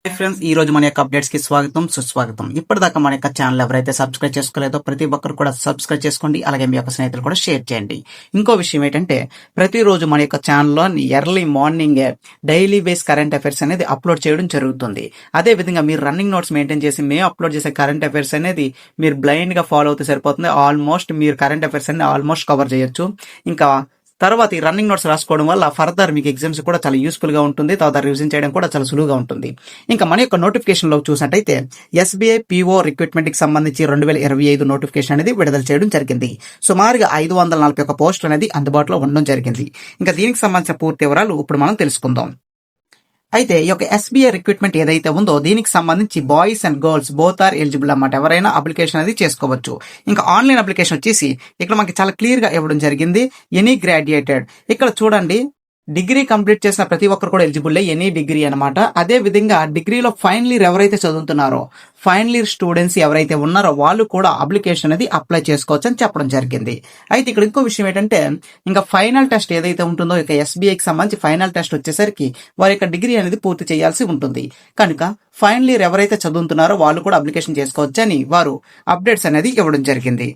Hi friends, ఈ రోజు మన యొక్క అప్డేట్స్ కి స్వాగతం సుస్వాగతం. ఇప్పటిదాకా మన యొక్క ఛానల్ ఎవరైతే సబ్స్క్రైబ్ చేసుకోలేదో ప్రతి ఒక్కరు కూడా సబ్స్క్రైబ్ చేసుకోండి. అలాగే మీ యొక్క స్నేహితులు కూడా షేర్ చేయండి. ఇంకో విషయం ఏంటంటే, ప్రతిరోజు మన యొక్క ఛానల్లో early morning daily base current affairs అనేది అప్లోడ్ చేయడం జరుగుతుంది. అదే విధంగా మీరు రన్నింగ్ నోట్స్ మెయింటైన్ చేసి మేము అప్లోడ్ చేసే కరెంట్ అఫైర్స్ అనేది మీరు బ్లైండ్ గా ఫాలో అవుతే సరిపోతుంది. ఆల్మోస్ట్ మీరు కరెంట్ అఫైర్స్ అనేది ఆల్మోస్ట్ కవర్ చేయొచ్చు. ఇంకా తర్వాత ఈ రన్నింగ్ నోట్స్ రాసుకోవడం వల్ల ఫర్దర్ మీకు ఎగ్జామ్స్ కూడా చాలా యూస్ఫుల్ గా ఉంటుంది. తర్వాత రివిజన్ చేయడం కూడా చాలా సులువుగా ఉంటుంది. ఇంకా మన యొక్క నోటిఫికేషన్ లో చూసినట్టయితే ఎస్బీఐ పీఓ రిక్రూట్మెంట్ కి సంబంధించి 2025 నోటిఫికేషన్ అనేది విడుదల చేయడం జరిగింది. సుమారుగా 541 పోస్టులు అనేది అందుబాటులో ఉండడం జరిగింది. ఇంకా దీనికి సంబంధించిన పూర్తి వివరాలు ఇప్పుడు మనం తెలుసుకుందాం. అయితే ఈ యొక్క ఎస్బీఐ రిక్రూట్మెంట్ ఏదైతే ఉందో దీనికి సంబంధించి boys and girls both are eligible అన్నమాట. ఎవరైనా అప్లికేషన్ అనేది చేసుకోవచ్చు. ఇంకా ఆన్లైన్ అప్లికేషన్ వచ్చేసి ఇక్కడ మనకి చాలా క్లియర్ గా ఇవ్వడం జరిగింది. ఎనీ గ్రాడ్యుయేటెడ్, ఇక్కడ చూడండి డిగ్రీ కంప్లీట్ చేసిన ప్రతి ఒక్కరు కూడా ఎలిజిబుల్ ఎనీ డిగ్రీ అనమాట. అదే విధంగా డిగ్రీలో ఫైనల్ ఇయర్ ఎవరైతే చదువుతున్నారో ఫైనల్ ఇయర్ స్టూడెంట్స్ ఎవరైతే ఉన్నారో వాళ్ళు కూడా అప్లికేషన్ అనేది అప్లై చేసుకోవచ్చు అని చెప్పడం జరిగింది. అయితే ఇక్కడ ఇంకో విషయం ఏంటంటే, ఇంకా ఫైనల్ టెస్ట్ ఏదైతే ఉంటుందో ఇక ఎస్బీఐకి సంబంధించి ఫైనల్ టెస్ట్ వచ్చేసరికి వారి యొక్క డిగ్రీ అనేది పూర్తి చేయాల్సి ఉంటుంది. కనుక ఫైనల్ ఇయర్ ఎవరైతే చదువుతున్నారో వాళ్ళు కూడా అప్లికేషన్ చేసుకోవచ్చు అని వారు అప్డేట్స్ అనేది ఇవ్వడం జరిగింది.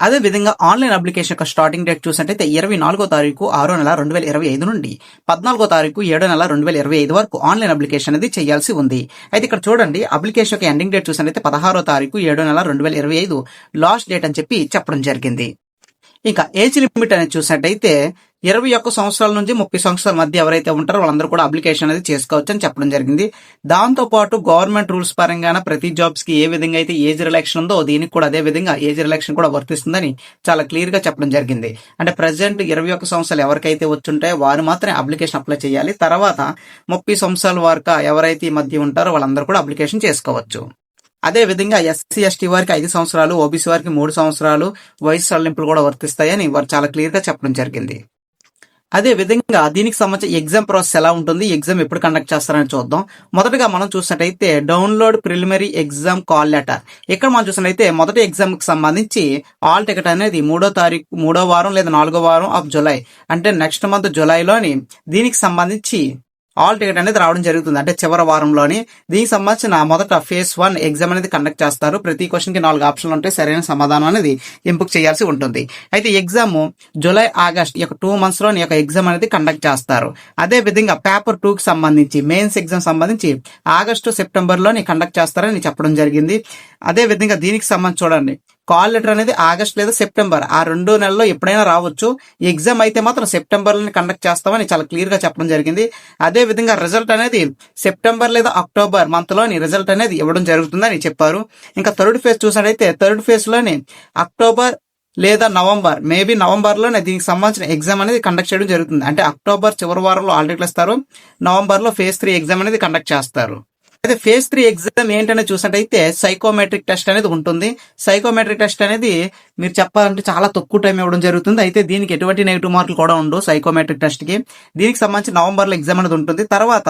అదే విధంగా ఆన్లైన్ అప్లికేషన్ యొక్క స్టార్టింగ్ డేట్ చూసినట్టయితే 24వ తారీఖు 6వ నెల 2025 నుండి 14వ తారీఖు 7వ నెల 2025 వరకు ఆన్లైన్ అప్లికేషన్ అనేది చేయాల్సి ఉంది. అయితే ఇక్కడ చూడండి అప్లికేషన్ యొక్క ఎండింగ్ డేట్ చూసినట్టయితే 16వ తారీఖు 7వ నెల 2025 లాస్ట్ డేట్ అని చెప్పడం జరిగింది. ఇంకా ఏజ్ లిమిట్ అనేది చూసినట్టయితే 21 సంవత్సరాల నుంచి 30 సంవత్సరాల మధ్య ఎవరైతే ఉంటారో వాళ్ళందరూ కూడా అప్లికేషన్ అనేది చేసుకోవచ్చు అని చెప్పడం జరిగింది. దాంతో పాటు గవర్నమెంట్ రూల్స్ పరంగా ప్రతి జాబ్స్ కి ఏ విధంగా అయితే ఏజ్ రిలాక్షన్ ఉందో దీనికి కూడా అదే విధంగా ఏజ్ రిలాక్షన్ కూడా వర్తిస్తుందని చాలా క్లియర్ గా చెప్పడం జరిగింది. అంటే ప్రెసెంట్ 21 సంవత్సరాలు ఎవరికైతే వచ్చుంటాయో వారు మాత్రమే అప్లికేషన్ అప్లై చేయాలి. తర్వాత 30 సంవత్సరాల వరకు ఎవరైతే ఈ మధ్య ఉంటారో వాళ్ళందరూ కూడా అప్లికేషన్ చేసుకోవచ్చు. అదే విధంగా ఎస్సీ ఎస్టీ వారికి 5 సంవత్సరాలు, ఓబీసీ వారికి 3 సంవత్సరాలు వయసు సడలింపులు కూడా వర్తిస్తాయని వారు చాలా క్లియర్ గా చెప్పడం జరిగింది. అదే విధంగా దీనికి సంబంధించి ఎగ్జామ్ ప్రాసెస్ ఎలా ఉంటుంది, ఎగ్జామ్ ఎప్పుడు కండక్ట్ చేస్తారని చూద్దాం. మొదటగా మనం చూసినట్టయితే download preliminary exam call letter. ఇక్కడ మనం చూసినట్టయితే మొదటి ఎగ్జామ్ కి సంబంధించి ఆల్ టికెట్ అనేది 3వ వారం లేదా 4వ వారం ఆఫ్ జులై, అంటే నెక్స్ట్ మంత్ జులైలోని దీనికి సంబంధించి ఆల్ టికెట్ అనేది రావడం జరుగుతుంది. అంటే చివరి వారంలోని దీనికి సంబంధించిన మొదట ఫేజ్ 1 ఎగ్జామ్ అనేది కండక్ట్ చేస్తారు. ప్రతి క్వశ్చన్ కి 4 ఆప్షన్లు ఉంటాయి. సరైన సమాధానం అనేది ఎంపిక చేయాల్సి ఉంటుంది. అయితే ఎగ్జామ్ జూలై ఆగస్ట్ ఈ యొక్క 2 months లోని యొక్క ఎగ్జామ్ అనేది కండక్ట్ చేస్తారు. అదే విధంగా పేపర్ 2 కి సంబంధించి మెయిన్స్ ఎగ్జామ్ సంబంధించి ఆగస్టు సెప్టెంబర్ లోని కండక్ట్ చేస్తారని చెప్పడం జరిగింది. అదే విధంగా దీనికి సంబంధించి చూడండి కాల్ లెటర్ అనేది ఆగస్ట్ లేదా సెప్టెంబర్ ఆ 2 నెలల్లో ఎప్పుడైనా రావచ్చు. ఎగ్జామ్ అయితే మాత్రం సెప్టెంబర్ లోనే కండక్ట్ చేస్తామని చాలా క్లియర్ గా చెప్పడం జరిగింది. అదే విధంగా రిజల్ట్ అనేది సెప్టెంబర్ లేదా అక్టోబర్ మంత్ లోని రిజల్ట్ అనేది ఇవ్వడం జరుగుతుందని చెప్పారు. ఇంకా థర్డ్ ఫేజ్ చూసినట్టయితే థర్డ్ ఫేజ్ లోని అక్టోబర్ లేదా నవంబర్, మేబీ నవంబర్ లోనే దీనికి సంబంధించిన ఎగ్జామ్ అనేది కండక్ట్ చేయడం జరుగుతుంది. అంటే అక్టోబర్ చివరి వారంలో ఆల్ టికెట్లు ఇస్తారు, నవంబర్ లో ఫేజ్ 3 ఎగ్జామ్ అనేది కండక్ట్ చేస్తారు. అయితే ఫేజ్ 3 ఎగ్జామ్ ఏంటనే చూసినట్టయితే సైకోమెట్రిక్ టెస్ట్ అనేది ఉంటుంది. సైకోమెట్రిక్ టెస్ట్ అనేది మీరు చెప్పాలంటే చాలా తక్కువ టైం ఇవ్వడం జరుగుతుంది. అయితే దీనికి ఎటువంటి నెగిటివ్ మార్కులు కూడా ఉండవు సైకోమెట్రిక్ టెస్ట్ కి. దీనికి సంబంధించి నవంబర్ లో ఎగ్జామ్ అనేది ఉంటుంది. తర్వాత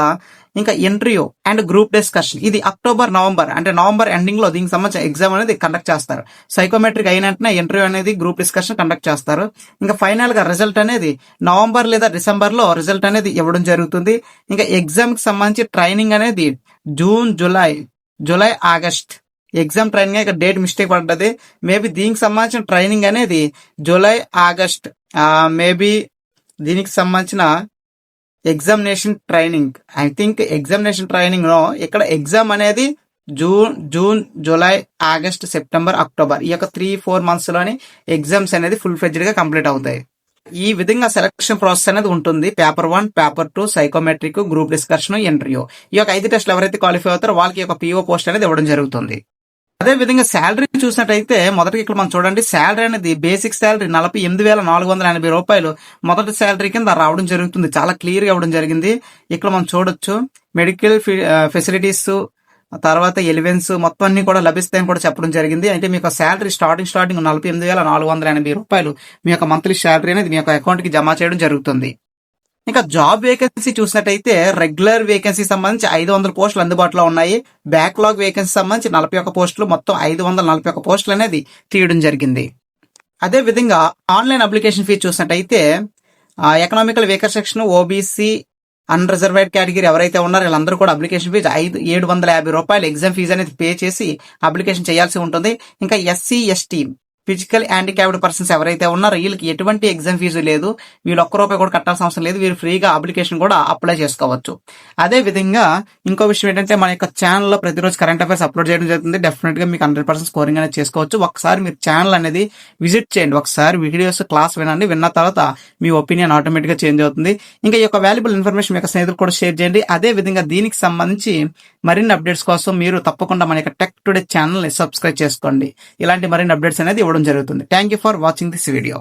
ఇంకా ఇంటర్వ్యూ అండ్ గ్రూప్ డిస్కషన్ ఇది అక్టోబర్ నవంబర్, అంటే నవంబర్ ఎండింగ్ లో దీనికి సంబంధించిన ఎగ్జామ్ అనేది కండక్ట్ చేస్తారు. సైకోమెట్రిక్ అయిన వెంటనే ఇంటర్వ్యూ అనేది గ్రూప్ డిస్కషన్ కండక్ట్ చేస్తారు. ఇంకా ఫైనల్ గా రిజల్ట్ అనేది నవంబర్ లేదా డిసెంబర్ లో రిజల్ట్ అనేది ఇవ్వడం జరుగుతుంది. ఇంకా ఎగ్జామ్ కి సంబంధించి ట్రైనింగ్ అనేది June, July August exam training. ఇక్కడ డేట్ మిస్టేక్ పడ్డది. మేబీ దీనికి సంబంధించిన ట్రైనింగ్ అనేది జూలై ఆగస్ట్, మేబీ దీనికి సంబంధించిన examination training, I think examination training no, ఇక్కడ ఎగ్జామ్ అనేది June, July, August, September, October ఈ యొక్క 3-4 months లోని ఎగ్జామ్స్ అనేది ఫుల్ ఫ్లెడ్జ్డ్ గా కంప్లీట్ అవుతాయి. ఈ విధంగా సెలక్షన్ ప్రాసెస్ అనేది ఉంటుంది. Paper 1, paper 2, psychometric, group discussion, interview ఈ యొక్క 5 టెస్టులు ఎవరైతే క్వాలిఫై అవుతారో వాళ్ళకి ఒక పీఓ పోస్ట్ అనేది ఇవ్వడం జరుగుతుంది. అదే విధంగా శాలరీ చూసినట్టయితే మొదటి ఇక్కడ మనం చూడండి శాలరీ అనేది బేసిక్ శాలరీ 48,480 రూపాయలు మొదటి శాలరీ కింద రావడం జరుగుతుంది. చాలా క్లియర్ గా ఇవ్వడం జరిగింది. ఇక్కడ మనం చూడొచ్చు మెడికల్ ఫెసిలిటీస్, తర్వాత ఎలివెన్స్ మొత్తం అన్ని కూడా లభిస్తాయని కూడా చెప్పడం జరిగింది. అంటే మీ యొక్క శాలరీ స్టార్టింగ్ 48,480 రూపాయలు మీ యొక్క మంత్లీ శాలరీ అనేది మీ యొక్క అకౌంట్ కి జమ చేయడం జరుగుతుంది. ఇంకా జాబ్ వేకెన్సీ చూసినట్టయితే రెగ్యులర్ వేకెన్సీ సంబంధించి 500 పోస్టులు అందుబాటులో ఉన్నాయి. బ్యాక్లాగ్ వేకెన్సీ సంబంధించి 41 పోస్టులు, మొత్తం 541 పోస్టులు అనేది తీయడం జరిగింది. అదే విధంగా ఆన్లైన్ అప్లికేషన్ ఫీజు చూసినట్టయితే economical weaker section, OBC unreserved category ఎవరైతే ఉన్నారో వీళ్ళందరూ కూడా అప్లికేషన్ ఫీజు 750 రూపాయలు ఎగ్జామ్ ఫీజు అనేది పే చేసి అప్లికేషన్ చేయాల్సి ఉంటుంది. ఇంకా SC ST physical handicapped persons ఎవరైతే ఉన్నారో వీళ్ళకి ఎటువంటి ఎగ్జామ్ ఫీజు లేదు, వీళ్ళు ₹1 కూడా కట్టాల్సిన అవసరం లేదు, వీరు ఫ్రీగా అప్లికేషన్ కూడా అప్లై చేసుకోవచ్చు. అదే విధంగా ఇంకో విషయం ఏంటంటే మన యొక్క ఛానల్లో ప్రతిరోజు కరెంట్ అఫైర్స్ అప్లోడ్ చేయడం జరుగుతుంది. డెఫినెట్ గా మీకు 100% స్కోరింగ్ అనేది చేసుకోవచ్చు. ఒకసారి మీరు ఛానల్ అనేది విజిట్ చేయండి, ఒకసారి వీడియోస్ క్లాస్ వినండి, విన్న తర్వాత మీ ఒపీనియన్ ఆటోమేటిక్ గా చేంజ్ అవుతుంది. ఇంకా ఈ యొక్క వాల్యుబుల్ ఇన్ఫర్మేషన్ మీ యొక్క స్నేహితులు కూడా షేర్ చేయండి. అదే విధంగా దీనికి సంబంధించి మరిన్ని అప్డేట్స్ కోసం మీరు తప్పకుండా మన యొక్క టెక్ టుడే ఛానల్ ని సబ్స్క్రైబ్ చేసుకోండి. ఇలాంటి మరిన్ని అప్డేట్స్ అనేది ఇవ్వడం జరుగుతుంది. Thank you for watching this video.